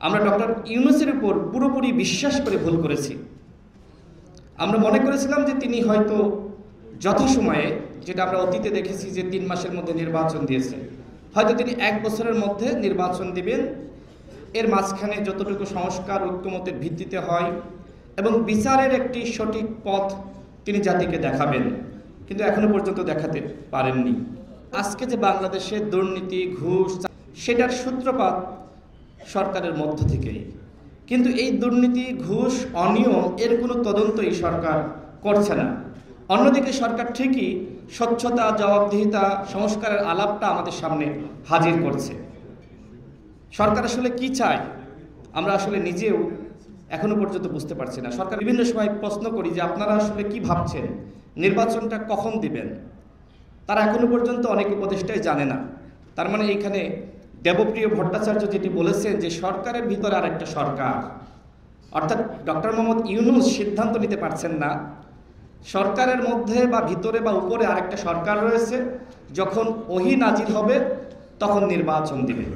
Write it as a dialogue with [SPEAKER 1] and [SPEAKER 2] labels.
[SPEAKER 1] আমরা ডক্টর ইউনূসের উপর পুরোপুরি বিশ্বাস করে ভুল করেছি। আমরা মনে করেছিলাম যে তিনি হয়তো যথাসময়ে, যেটা আমরা অতীতে দেখেছি যে 3 মাসের মধ্যে নির্বাচন দিয়েছে, হয়তো তিনি 1 বছরের মধ্যে নির্বাচন দিবেন। এর মাঝখানে যতটুকু সংস্কার ঐক্যমতের ভিত্তিতে হয় এবং বিচারের একটি সঠিক পথ তিনি জাতিকে দেখাবেন, কিন্তু এখনো পর্যন্ত দেখাতে পারেননি। আজকে যে বাংলাদেশে দুর্নীতি, ঘুষ, সেটার সূত্রপাত সরকারের মধ্য থেকেই, কিন্তু এই দুর্নীতি, ঘুষ, অনিয়ম এর কোনো তদন্তই সরকার করছে না। অন্যদিকে সরকার ঠিকই স্বচ্ছতা, জবাবদিহিতা, সংস্কারের আলাপটা আমাদের সামনে হাজির করছে। সরকার আসলে কি চায় আমরা আসলে নিজেও এখনো পর্যন্ত বুঝতে পারছি না। সরকার বিভিন্ন সময় প্রশ্ন করি যে আপনারা আসলে কি ভাবছেন, নির্বাচনটা কখন দিবেন? তারা এখনো পর্যন্ত অনেক উপদেষ্টাই জানে না। তার মানে এইখানে দেবপ্রিয় ভট্টাচার্য যেটি বলেছেন যে সরকারের ভিতরে আরেকটা সরকার, অর্থাৎ ডক্টর মোহাম্মদ ইউনূস সিদ্ধান্ত নিতে পারছেন না, সরকারের মধ্যে বা ভিতরে বা উপরে আরেকটা সরকার রয়েছে, যখন ওহী নাজিল হবে তখন নির্বাচন দিবে।